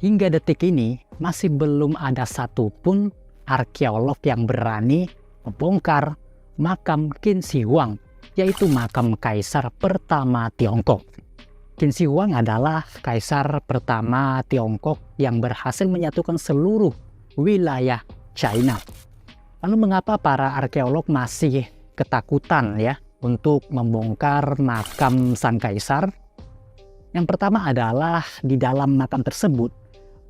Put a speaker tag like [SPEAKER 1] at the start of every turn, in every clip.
[SPEAKER 1] hingga detik ini masih belum ada satupun arkeolog yang berani membongkar makam Qin Shi Huang, yaitu makam kaisar pertama Tiongkok. Qin Shi Huang adalah kaisar pertama Tiongkok yang berhasil menyatukan seluruh wilayah China. Lalu mengapa para arkeolog masih ketakutan ya untuk membongkar makam sang kaisar? Yang pertama adalah di dalam makam tersebut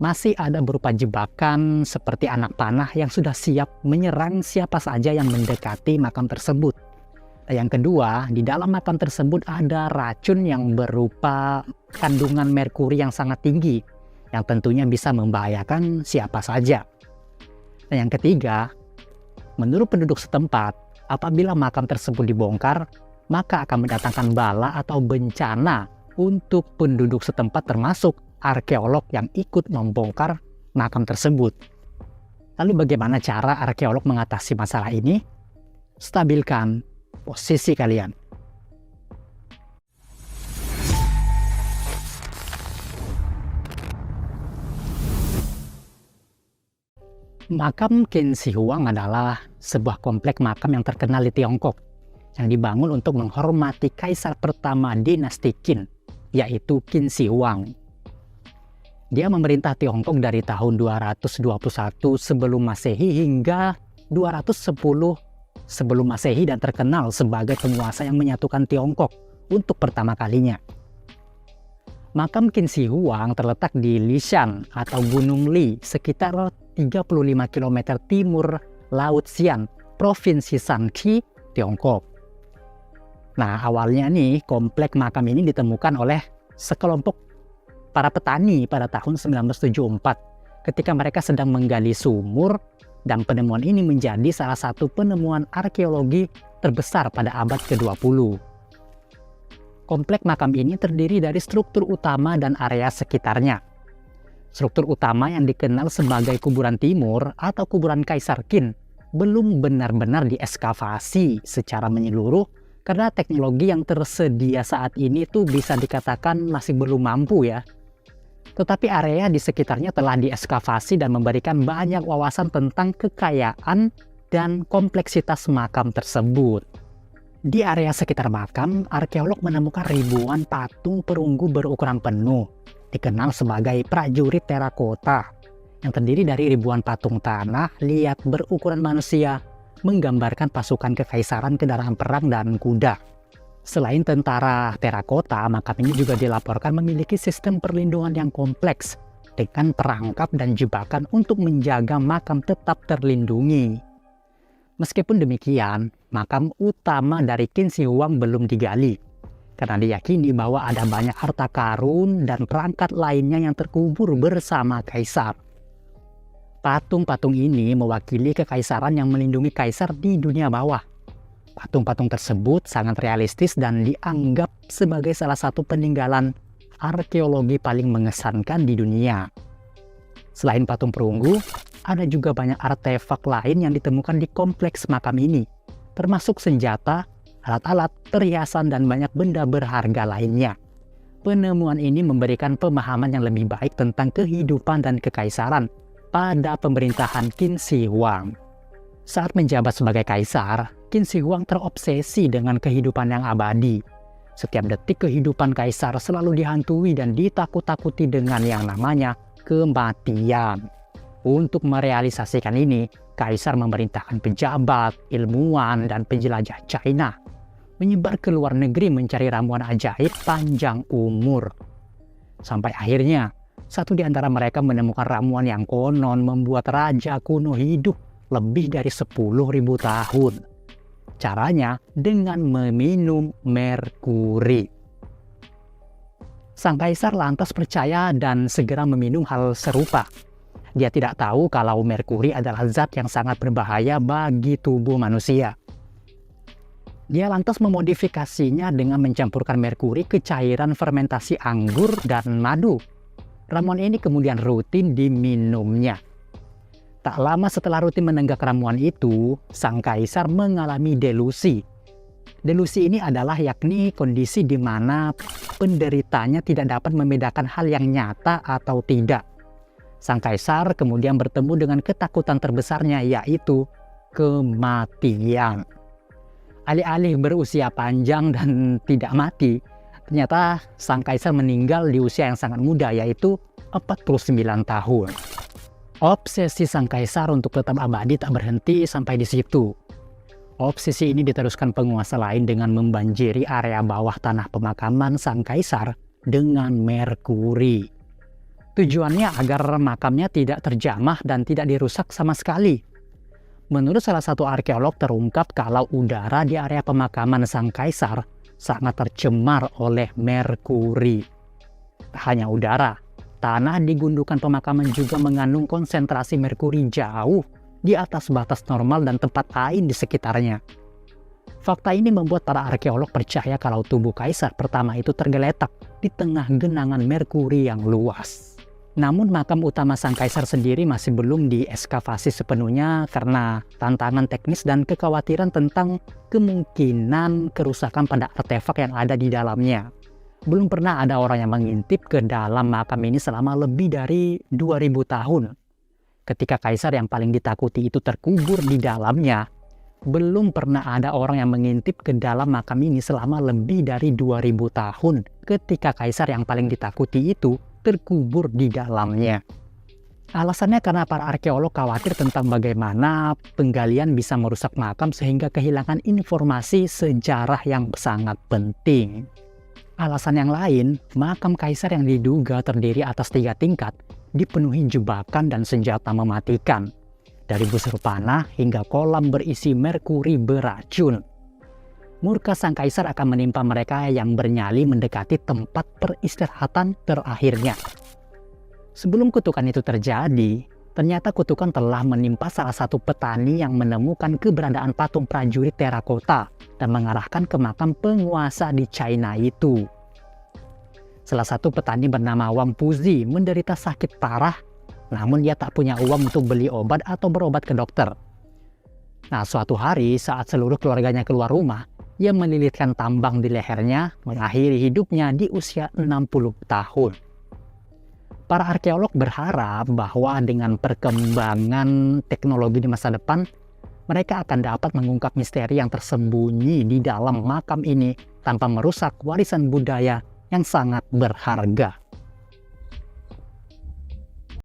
[SPEAKER 1] masih ada berupa jebakan seperti anak panah yang sudah siap menyerang siapa saja yang mendekati makam tersebut. Dan yang kedua, di dalam makam tersebut ada racun yang berupa kandungan merkuri yang sangat tinggi, yang tentunya bisa membahayakan siapa saja. Dan yang ketiga, menurut penduduk setempat, apabila makam tersebut dibongkar, maka akan mendatangkan bala atau bencana untuk penduduk setempat termasuk arkeolog yang ikut membongkar makam tersebut. Lalu bagaimana cara arkeolog mengatasi masalah ini? Stabilkan posisi kalian. Makam Qin Shi Huang adalah sebuah kompleks makam yang terkenal di Tiongkok yang dibangun untuk menghormati kaisar pertama dinasti Qin, yaitu Qin Shi Huang. Dia memerintah Tiongkok dari tahun 221 sebelum Masehi hingga 210 sebelum Masehi dan terkenal sebagai penguasa yang menyatukan Tiongkok untuk pertama kalinya. Makam Qin Shi Huang terletak di Lishan atau Gunung Li, sekitar 35 km timur Laut Xian, Provinsi Shanxi, Tiongkok. Nah, awalnya nih kompleks makam ini ditemukan oleh sekelompok para petani pada tahun 1974 ketika mereka sedang menggali sumur, dan penemuan ini menjadi salah satu penemuan arkeologi terbesar pada abad ke-20. Kompleks makam ini terdiri dari struktur utama dan area sekitarnya. Struktur utama yang dikenal sebagai kuburan timur atau kuburan Kaisar Qin belum benar-benar diekskavasi secara menyeluruh karena teknologi yang tersedia saat ini tuh bisa dikatakan masih belum mampu ya. Tetapi area di sekitarnya telah diekskavasi dan memberikan banyak wawasan tentang kekayaan dan kompleksitas makam tersebut. Di area sekitar makam, arkeolog menemukan ribuan patung perunggu berukuran penuh, dikenal sebagai prajurit terakota, yang terdiri dari ribuan patung tanah liat berukuran manusia, menggambarkan pasukan kekaisaran, kendaraan perang, dan kuda. Selain tentara terakota, makam ini juga dilaporkan memiliki sistem perlindungan yang kompleks dengan perangkap dan jebakan untuk menjaga makam tetap terlindungi. Meskipun demikian, makam utama dari Qin Shi Huang belum digali karena diyakini bahwa ada banyak harta karun dan perangkat lainnya yang terkubur bersama kaisar. Patung-patung ini mewakili kekaisaran yang melindungi kaisar di dunia bawah. Patung-patung tersebut sangat realistis dan dianggap sebagai salah satu peninggalan arkeologi paling mengesankan di dunia. Selain patung perunggu, ada juga banyak artefak lain yang ditemukan di kompleks makam ini, termasuk senjata, alat-alat, perhiasan, dan banyak benda berharga lainnya. Penemuan ini memberikan pemahaman yang lebih baik tentang kehidupan dan kekaisaran pada pemerintahan Qin Shi Huang. Saat menjabat sebagai kaisar, Qin Shi Huang terobsesi dengan kehidupan yang abadi. Setiap detik kehidupan kaisar selalu dihantui dan ditakut-takuti dengan yang namanya kematian. Untuk merealisasikan ini, kaisar memerintahkan pejabat, ilmuwan, dan penjelajah China menyebar ke luar negeri mencari ramuan ajaib panjang umur. Sampai akhirnya, satu di antara mereka menemukan ramuan yang konon membuat raja kuno hidup lebih dari 10.000 tahun. Caranya dengan meminum merkuri. Sang kaisar lantas percaya dan segera meminum hal serupa. Dia tidak tahu kalau merkuri adalah zat yang sangat berbahaya bagi tubuh manusia. Dia lantas memodifikasinya dengan mencampurkan merkuri ke cairan fermentasi anggur dan madu. Ramuan ini kemudian rutin diminumnya. Tak lama setelah rutin menenggak ramuan itu, sang kaisar mengalami delusi. Delusi ini adalah yakni kondisi di mana penderitanya tidak dapat membedakan hal yang nyata atau tidak. Sang kaisar kemudian bertemu dengan ketakutan terbesarnya, yaitu kematian. Alih-alih berusia panjang dan tidak mati, ternyata sang kaisar meninggal di usia yang sangat muda, yaitu 49 tahun. Obsesi sang kaisar untuk tetap abadi tak berhenti sampai di situ. Obsesi ini diteruskan penguasa lain dengan membanjiri area bawah tanah pemakaman sang kaisar dengan merkuri. Tujuannya agar makamnya tidak terjamah dan tidak dirusak sama sekali. Menurut salah satu arkeolog terungkap kalau udara di area pemakaman sang kaisar sangat tercemar oleh merkuri. Tak hanya udara, tanah di gundukan pemakaman juga mengandung konsentrasi merkuri jauh di atas batas normal dan tempat lain di sekitarnya. Fakta ini membuat para arkeolog percaya kalau tubuh kaisar pertama itu tergeletak di tengah genangan merkuri yang luas. Namun makam utama sang kaisar sendiri masih belum dieskavasi sepenuhnya karena tantangan teknis dan kekhawatiran tentang kemungkinan kerusakan pada artefak yang ada di dalamnya. Belum pernah ada orang yang mengintip ke dalam makam ini selama lebih dari 2000 tahun. Ketika kaisar yang paling ditakuti itu terkubur di dalamnya, belum pernah ada orang yang mengintip ke dalam makam ini selama lebih dari 2000 tahun ketika kaisar yang paling ditakuti itu terkubur di dalamnya. Alasannya karena para arkeolog khawatir tentang bagaimana penggalian bisa merusak makam sehingga kehilangan informasi sejarah yang sangat penting. Alasan yang lain, makam kaisar yang diduga terdiri atas 3 tingkat dipenuhi jebakan dan senjata mematikan. Dari busur panah hingga kolam berisi merkuri beracun. Murka sang kaisar akan menimpa mereka yang bernyali mendekati tempat peristirahatan terakhirnya. Sebelum kutukan itu terjadi, ternyata kutukan telah menimpa salah satu petani yang menemukan keberadaan patung prajurit terakota dan mengarahkan ke makam penguasa di China itu. Salah satu petani bernama Wang Puzi menderita sakit parah, namun ia tak punya uang untuk beli obat atau berobat ke dokter. Nah, suatu hari saat seluruh keluarganya keluar rumah, ia melilitkan tambang di lehernya, mengakhiri hidupnya di usia 60 tahun. Para arkeolog berharap bahwa dengan perkembangan teknologi di masa depan, mereka akan dapat mengungkap misteri yang tersembunyi di dalam makam ini tanpa merusak warisan budaya yang sangat berharga.